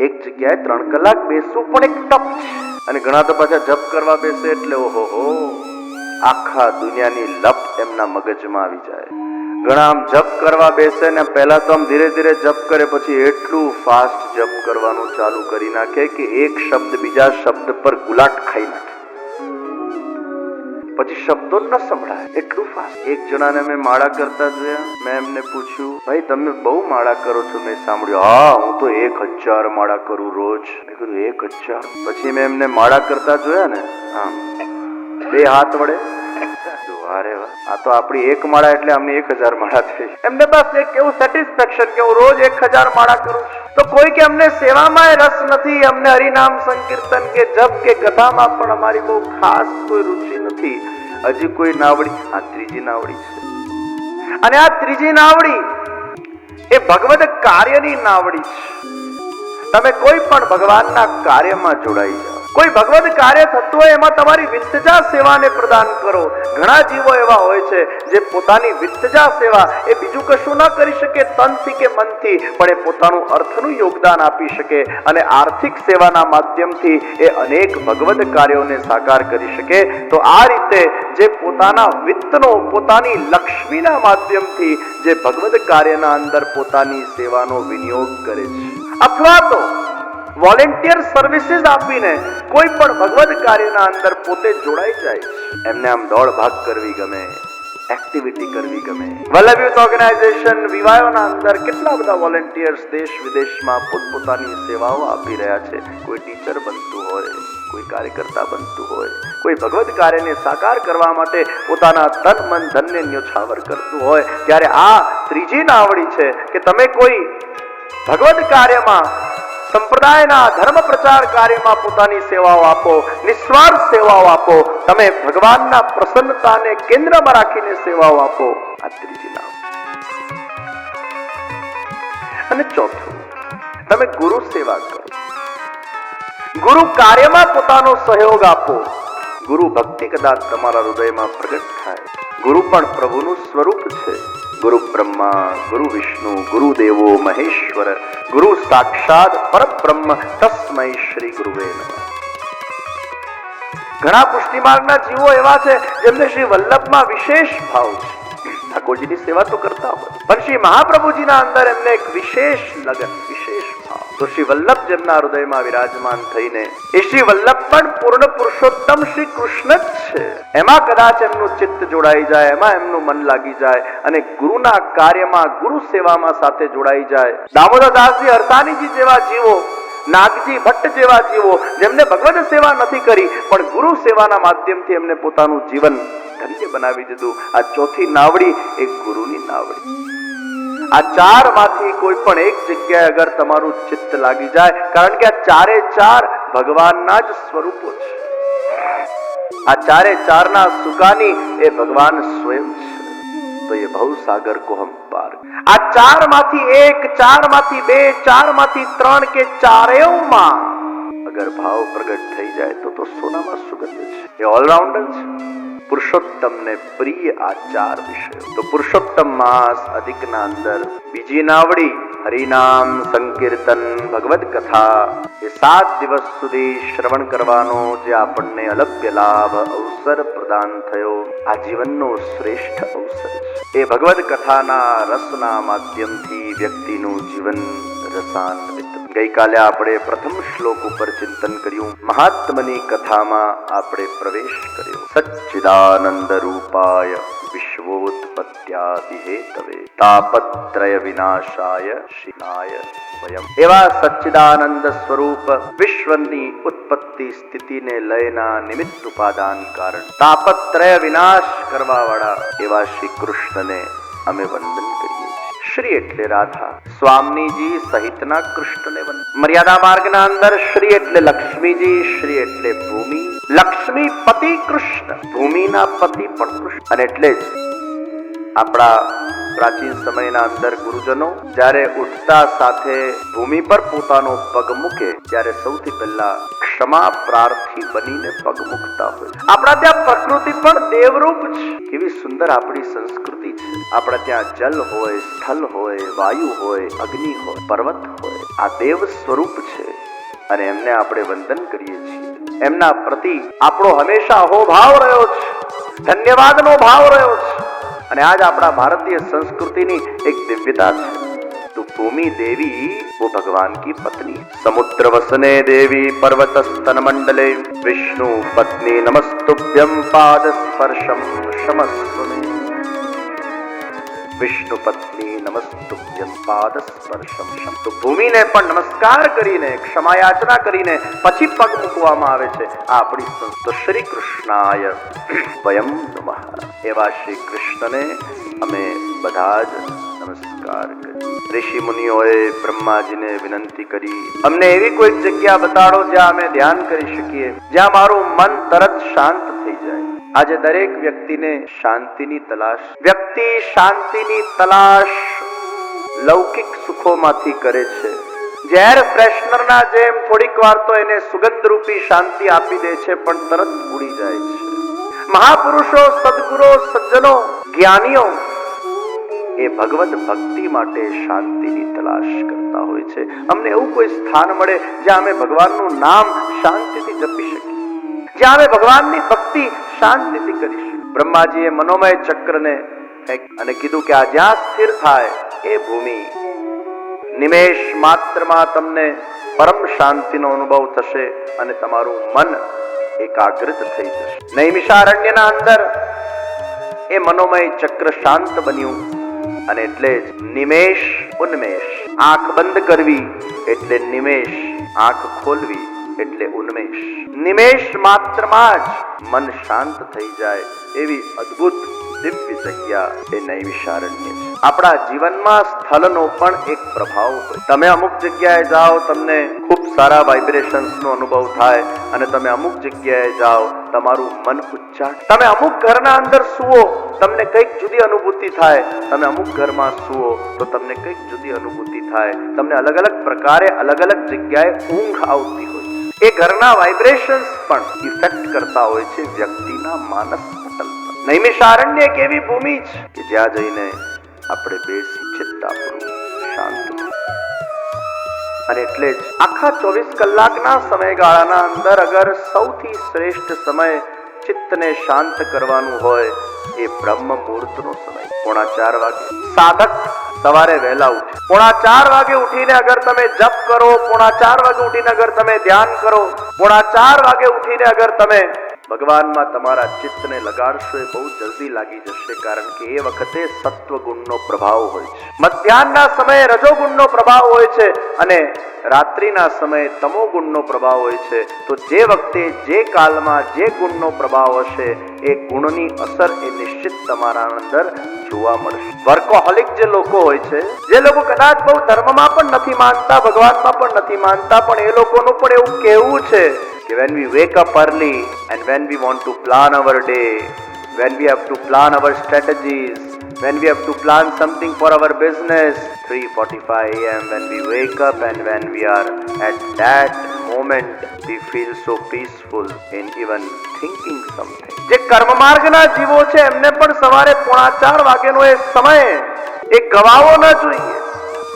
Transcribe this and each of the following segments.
એક જગ્યાએ 3 કલાક બેસવું પણ એક તપ છે. અને ઘણા તો પાછા જપ કરવા બેસે એટલે ઓહો આખા દુનિયાની લપ એમના મગજમાં આવી જાય. ઘણા આમ જપ કરવા બેસે ને પહેલા તો આમ ધીરે ધીરે જપ કરે, પછી એટલું ફાસ્ટ જપ કરવાનું ચાલુ કરી નાખે કે એક શબ્દ બીજા શબ્દ પર ગુલાટ ખાઈ નાખે, પછી શબ્દો ન સંભળાય, એટલું ફાસ્ટ. એક જણાને મેં માળા કરતા જોયા. મેં એમને પૂછ્યું, ભાઈ તમે બહુ માળા કરો છો? મેં સાંભળ્યું, હા હું તો 1000 માળા કરું રોજ. મેં કીધું 1000? પછી મેં એમને માળા કરતા જોયા ને, આમ 2 હાથ વડે. અરે વાહ, આ તો આપણી 1 માળા એટલે અમને 1000 માળા થઈ. એમને બસ એક એવું સેટિસ્ફેક્શન કે હું રોજ 1000 માળા કરું છું. તો કોઈ કે અમને સેવામાં રસ નથી, અમને હરિનામ સંકીર્તન કે જપ કે કથામાં પણ અમારી બહુ ખાસ કોઈ રુચિ નથી. હજી કોઈ નાવડી, આ ત્રીજી નાવડી છે. અને આ ત્રીજી નાવડી એ ભગવદ કાર્યની નાવડી છે. તમે કોઈ પણ ભગવાનના કાર્યમાં જોડાઈ જાઓ. કોઈ ભગવદ કાર્ય થતું હોય એમાં તમારી વિત્તજા સેવાને પ્રદાન કરો. ઘણા જીવો એવા હોય છે જે પોતાની વિત્તજા સેવા એ બીજું કશું ના કરી શકે તનથી કે મનથી, પણ એ પોતાનું અર્થનું યોગદાન આપી શકે અને આર્થિક સેવાના માધ્યમથી એ અનેક ભગવદ કાર્યોને સાકાર કરી શકે. તો આ રીતે જે પોતાના વિત્તનો, પોતાની લક્ષ્મીના માધ્યમથી જે ભગવદ કાર્યના અંદર પોતાની સેવાનો વિનિયોગ કરે છે, અથવા તો વોલેન્ટિયર સર્વિસીસ આપીને કોઈ પણ ભગવદ કાર્યના અંદર પોતે જોડાઈ જાય છે, એમને આમ દોડ ભાગ કરવી ગમે, એક્ટિવિટી કરવી ગમે. વલ્લભ યુથ ઓર્ગેનાઇઝેશન વિવાયોના અંદર કેટલા બધા વોલેન્ટિયર્સ દેશ વિદેશમાં પોતપોતાની સેવાઓ આપી રહ્યા છે. કોઈ ટીચર બનતું હોય, કોઈ કાર્યકર્તા બનતું હોય, કોઈ ભગવદ કાર્યને સાકાર કરવા માટે પોતાના તન મન ધનને ન્યોછાવર કરતું હોય. ત્યારે આ ત્રીજી નાવડી છે કે તમે કોઈ ભગવદ કાર્યમાં, સંપ્રદાયના ધર્મ પ્રચાર કાર્યમાં પોતાની સેવાઓ આપો, નિસ્વાર્થ સેવાઓ આપો. તમે ભગવાનના પ્રસન્નતાને કેન્દ્રમાં રાખીને સેવાઓ આપો. આ ત્રીજી નામ. અને ચોથું, તમે ગુરુ સેવા કરો, ગુરુ કાર્યમાં પોતાનો સહયોગ આપો. ગુરુ ભક્તિ કદાચ તમારા હૃદયમાં પ્રગટ થાય. ગુરુ પણ પ્રભુનું સ્વરૂપ છે. ગુરુ બ્રહ્મા, ગુરુ વિષ્ણુ, ગુરુ દેવો મહેશ્વર, ગુરુ સાક્ષાત પરબ્રહ્મ તસ્મૈ શ્રી ગુરુવે નમઃ. ઘણા પુષ્ટિ માર્ગના જીવો એવા છે જેમને શ્રી વલ્લભમાં વિશેષ ભાવ છે. ઠાકોરજીની સેવા તો કરતા હોય, પણ શ્રી મહાપ્રભુજીના અંદર એમને એક વિશેષ લગન, વિશેષ ભાવ. તો શ્રી વલ્લભ જેમના હૃદયમાં વિરાજમાન થઈને, એ શ્રી વલ્લભ પણ પૂર્ણ પુરુષોત્તમ શ્રી કૃષ્ણ જ છે. એમાં કદાચ એમનું ચિત્ત જોડાઈ જાય, એમાં એમનું મન લાગી જાય અને ગુરુના કાર્યમાં, ગુરુ સેવામાં સાથે જોડાઈ જાય. દામોદરદાસજી હરસાણીજી જેવા જીવો, નાગજી ભટ્ટ જેવા જીવો, જેમને ભગવદ સેવા નથી કરી પણ ગુરુ સેવાના માધ્યમથી એમને પોતાનું જીવન ધન્ય બનાવી દીધું. આ ચોથી નાવડી એ ગુરુની નાવડી. આ 4 માંથી કોઈ પણ એક જગ્યાએ અગર તમારું ચિત્ત લાગી જાય, કારણ કે આ 4 ભગવાનના જ સ્વરૂપો છે. આ 4 ના સુકાની એ ભગવાન સ્વયં છે. તો એ ભવ સાગર કો હમ પાર. આ 4 માંથી 1, 4 માંથી 2, 4 માંથી 3 કે ચારેયમાં અગર ભાવ પ્રગટ થઈ જાય તો સોનામાં સુગંધ છે. એ ઓલરાઉન્ડર છે. પુરુષોત્તમને પ્રિય આ 4 વિષયો. તો પુરુષોત્તમ માસ અધિકના અંદર બીજી નાવડી હરિનામ સંકીર્તન, ભગવદ કથા, એ 7 દિવસ સુધી શ્રવણ કરવાનો જે આપણને અલભ્ય લાભ, અવસર પ્રદાન થયો, આ જીવનનો શ્રેષ્ઠ અવસર છે. એ ભગવદ કથાના રસના માધ્યમથી વ્યક્તિનું જીવન રસાન્વિત. ગઈકાલે આપણે પ્રથમ શ્લોક ઉપર ચિંતન કર્યું. મહાત્મની કથામાં આપણે પ્રવેશ કર્યો. સચ્ચિદાનંદ રૂપાય વિશ્વોત્પત્યાદિ હેતવે તાપત્રય વિનાશાય શિનાય સ્વયં. એવા સચ્ચિદાનંદ સ્વરૂપ, વિશ્વની ઉત્પત્તિ સ્થિતિને લયના નિમિત્ત ઉપાદાન કારણ, તાપત્રય વિનાશ કરવા વાળા એવા શ્રી કૃષ્ણને અમે વંદન કરીએ. શ્રી એટલે રાધા, સ્વામીજી સહિતના કૃષ્ણને વંદન. મર્યાદા માર્ગના અંદર શ્રી એટલે લક્ષ્મીજી, શ્રી એટલે ભૂમિ, લક્ષ્મી પતિ કૃષ્ણ, ભૂમિના પતિ પણ કૃષ્ણ. અને એટલે જ આપણા પ્રાચીન સમયના અંદર ગુરુજનો જ્યારે ઉઠતા સાથે ભૂમિ પર પોતાનો પગ મૂકે ત્યારે સૌથી પહેલા ક્ષમા પ્રાર્થી બનીને પગ મૂકતા હોય. આપણા ત્યાં પ્રકૃતિ પણ દેવરૂપ છે. કેવી સુંદર આપણી સંસ્કૃતિ છે. આપણા ત્યાં જલ હોય, સ્થળ હોય, વાયુ હોય, અગ્નિ હોય, પર્વત હોય, આ દેવ સ્વરૂપ છે અને એમને આપણે વંદન કરીએ છીએ. એમના પ્રતિ આપણો હંમેશા અહોભાવ રહ્યો છે, ધન્યવાદનો ભાવ રહ્યો છે. અને આજ આપણા ભારતીય સંસ્कृति एक दिव्यता है. तो भूमि देवी वो भगवान की पत्नी, समुद्र वसने देवी पर्वत स्तन मंडले विष्णु पत्नी नमस्तुभ्यं पाद स्पर्शम क्षमस्व मे. विष्णु पत्नी नमस्तुभ्यं पाद स्पर्शम क्षम. તો ભૂમિને પણ નમસ્કાર કરીને ક્ષમા યાચના કરીને પછી પગ મૂકવામાં આવે છે. આ આપણી સંસ્કૃતિ. શ્રી કૃષ્ણાય વયમ નમઃ. એવા શ્રી કૃષ્ણને અમે બધા જ નમસ્કાર કરીએ. ઋષિ મુનિઓએ બ્રહ્માજીને વિનંતી કરી, અમને એવી કોઈક જગ્યા બતાડો જ્યાં અમે ધ્યાન કરી શકીએ, જ્યાં મારું મન તરત શાંત થઈ જાય. આજે દરેક વ્યક્તિને શાંતિની તલાશ, વ્યક્તિ શાંતિની તલાશ લૌકિક સુખોમાંથી કરે છે. ઝેર ફ્રેશનરના જેમ થોડીક વાર તો એને સુગંધ રૂપી શાંતિ આપી દે છે, પણ તરત ઉડી જાય છે. મહાપુરુષો, સદગુરો, સજ્જનો, જ્ઞાનીઓ એ ભગવત ભક્તિ માટે શાંતિની તલાશ કરતા હોય છે. અમને એવું કોઈ સ્થાન મળે જ્યાં અમે ભગવાનનું નામ શાંતિથી જપી શકીએ, જ્યાં અમે ભગવાનની ભક્તિ શાંતિથી કરી શકીએ. બ્રહ્માજીએ મનોમય ચક્રને અને કીધું કે આ જ્યાં સ્થિર થાય એ ભૂમિ, નિમેષ માત્રમાં તમને પરમ શાંતિનો અનુભવ થશે અને તમારું મન એકાગ્રિત થઈ જશે. નૈમિષારણ્યના અંદર એ મનોમય ચક્ર શાંત બન્યું અને એટલે જ નિમેષ ઉન્મેષ. આંખ બંધ કરવી એટલે નિમેષ, આંખ ખોલવી એટલે ઉન્મેષ. નિમેષ માત્રમાં જ મન શાંત થઈ જાય એવી અદ્ભુત દિવ્ય જગ્યા એ નૈમિષારણ્ય છે. આપણા જીવનમાં સ્થળનો પણ એક પ્રભાવ હોય. તમે અમુક જગ્યાએ જાઓ, તમને ખૂબ સારા વાઇબ્રેશન્સનો અનુભવ થાય અને તમે અમુક જગ્યાએ જાઓ, તમારું મન ઉચ્ચાટ. તમે અમુક ઘરના અંદર સુવો, તમને કંઈક જુદી અનુભૂતિ થાય. તમે અમુક ઘરમાં સુવો તો તમને કંઈક જુદી અનુભૂતિ થાય. તમને અલગ અલગ પ્રકારે અલગ અલગ જગ્યાએ ઊંઘ આવતી હોય. એ ઘરના વાઇબ્રેશન્સ પણ ઇફેક્ટ કરતા હોય છે વ્યક્તિના માનસ પટલ પર. નૈમિષારણ્ય એક એવી ભૂમિ છે કે જ્યાં જઈને આપણે બેસી ચિત્તાપૂર્વક શાંત. અને એટલે જ આખા 24 કલાકના સમયગાળાના અંદર અગર સૌથી શ્રેષ્ઠ સમય ચિત્તને શાંત કરવાનું હોય એ બ્રહ્મ મુહૂર્તનો સમય. 3:45 વાગે સાધક સવારે વહેલા ઉઠે. 3:45 વાગે ઉઠીને અગર તમે જપ કરો, 3:45 વાગે ઉઠીને અગર તમે ધ્યાન કરો, 3:45 વાગે ઉઠીને અગર તમે ભગવાનમાં તમારા ચિત્તને લગાડશો, એ બહુ જલ્દી લાગી જશે. કારણ કે એ વખતે સત્વગુણનો પ્રભાવ હોય છે, મધ્યાહનના સમયે રજોગુણનો પ્રભાવ હોય છે અને રાત્રિના સમયે તમોગુણનો પ્રભાવ હોય છે. તો જે વખતે જે કાલમાં જે ગુણનો પ્રભાવ હશે એ ગુણની અસર એ નિશ્ચિત તમારા અંદર જોવા મળશે. વર્કોહોલિક જે લોકો હોય છે, જે લોકો કદાચ બહુ ધર્મમાં પણ નથી માનતા, ભગવાનમાં પણ નથી માનતા, પણ એ લોકોનું પણ એવું કહેવું છે કે when we wake up early and when we want to plan our day, when we have to plan our strategies, when we have to plan something for our business, 3:45 a.m. when we wake up and when we are at that moment we feel so peaceful in even thinking something. જે કર્મ માર્ગના જીવો છે એમને પણ સવારે 3:45 વાગ્યાનો એ સમય એ ગવાવો ન જોઈએ.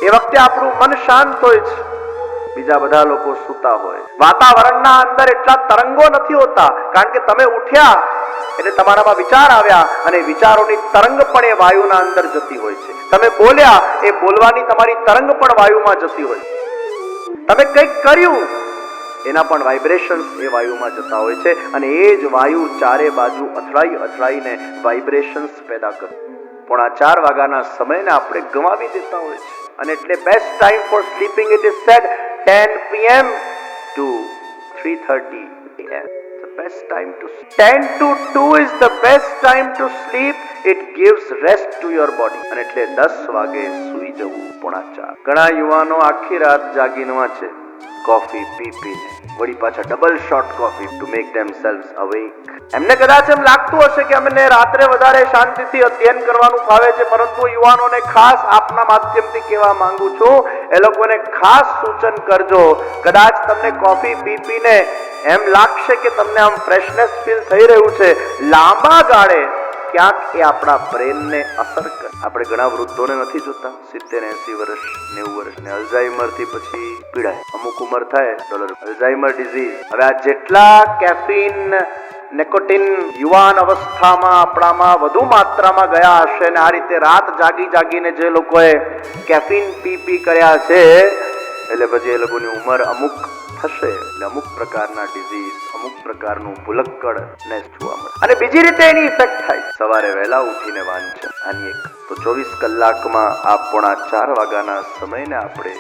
એ વખતે આપણું મન શાંત હોય છે, બીજા બધા લોકો સૂતા હોય. વાતાવરણના અંદર એટલા તરંગો નથી હોતા, કારણ કે તમે ઉઠ્યા એટલે તમારામાં વિચાર આવ્યા અને વિચારોની તરંગ પણ એ વાયુના અંદર જતી હોય છે. તમે બોલ્યા, એ બોલવાની તમારી તરંગ પણ વાયુમાં જતી હોય છે. તમે કંઈક કર્યું, એના પણ વાઇબ્રેશન્સ એ વાયુમાં જતા હોય છે અને એ જ વાયુ ચારે બાજુ અથડાઈને વાઇબ્રેશન્સ પેદા કરે. 3:45 વાગ્યાના સમયને આપણે ગમાવી દેતા હોય છે. અને એટલે best time for sleeping it is said 10 p.m. to 3:30 a.m. The best time to 10 to 2 is the best time to sleep. It gives rest to your body. અને એટલે 10 વાગે સૂઈ જવું. 3:45. ઘણા યુવાનો આખી રાત જાગીને વાંચે, કોફી પીને વળી પાછા double shot coffee to make themselves awake. એમને કદાચ એમ લાગતું હશે કે અમને રાત્રે વધારે શાંતિથી અધ્યયન કરવાનું ફાવે છે, પરંતુ યુવાનોને ખાસ આપના માધ્યમથી કહેવા માંગુ છું, એ લોકોને ખાસ સૂચન કરજો. કદાચ તમને કોફી પીને એમ લાગશે કે તમને આમ ફ્રેશનેસ ફીલ થઈ રહ્યું છે, લાંબા ગાળે ક્યાંક એ આપણા બ્રેનને અસર કરે. આપણે ઘણા વૃદ્ધોને નથી જોતા 70-80 વર્ષ 90 વર્ષ ને અલ્ઝાઇમર થી પછી પીડાય. અમુક ઉંમર થાય અલ્ઝાઇમર ડિઝીઝ. હવે આ જેટલા કેફીન નિકોટિન યુવાન અવસ્થામાં આપણામાં વધુ માત્રામાં ગયા હશે ને આ રીતે રાત જાગીને જે લોકોએ કેફીન પી કર્યા છે એટલે પછી એ લોકોની ઉંમર અમુક થશે એટલે અમુક પ્રકારના ડિઝીઝ અમુક પ્રકારનું ભૂલક્કડ ને જોવા મળે. અને બીજી રીતે એની ઇફેક્ટ થાય સવારે વહેલા ઉઠીને વાંચન. આની એક તો 24 કલાકમાં આ 3:45 વાગ્યાના સમયને આપણે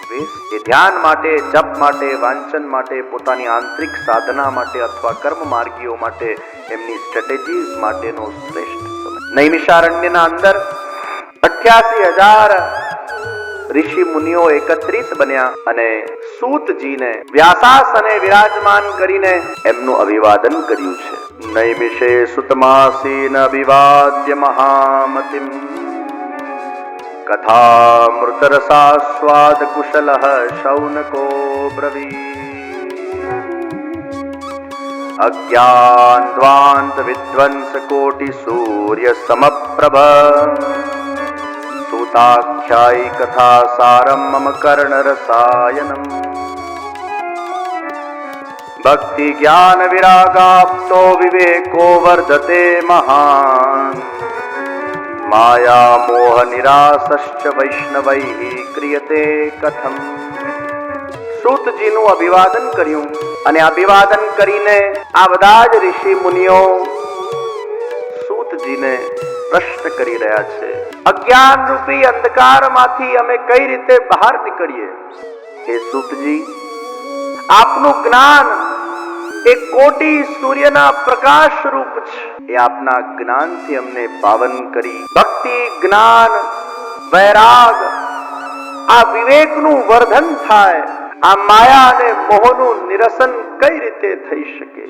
એ ધ્યાન માટે, જપ માટે, વાંચન માટે, પોતાની આંતરિક સાધના માટે અથવા કર્મ માર્ગીઓ માટે એમની સ્ટ્રેટેજીઝ માટેનો શ્રેષ્ઠ સમય. નૈમિષારણ્યના અંદર 88,000 ઋષિ મુનિઓ એકત્રિત બન્યા અને સૂતજીને વ્યાસાસને વિરાજમાન કરીને એમનું અભિવાદન કર્યું છે. નૈમિષે સુતમાસીન અભિવાદ્ય મહામતિમ કથામૃતરસાસ્વાદ કુશલઃ શૌનકો બ્રવીત અજ્ઞાન દ્વાંત વિધ્વંસ કોટિ સૂર્ય સમપ્રભ સૂતાખ્યાયી કથા સારમ મમ કર્ણ રસાયનમ ભક્તિ જ્ઞાન વિરાગાપ્તો વિવેકો વર્ધતે મહાન માયા મોહ નિરાસશ્ચ વૈષ્ણવૈઃ ક્રિયતે કથમ. સૂતજીનું અભિવાદન કર્યું અને અભિવાદન કરીને આ બધા જ ઋષિ મુનિઓ સૂતજીને પ્રશ્ન કરી રહ્યા છે, અજ્ઞાન રૂપી અંધકારમાંથી અમે કઈ રીતે બહાર નીકળીએ? હે સૂતજી, આપનું જ્ઞાન એ કોટી સૂર્યના પ્રકાશ રૂપ છે. એ આપના જ્ઞાનથી અમને પાવન કરી. ભક્તિ, જ્ઞાન, વૈરાગ, આ વિવેકનું વર્ધન થાય, આ માયા અને મોહનું નિરસન કઈ રીતે થઈ શકે?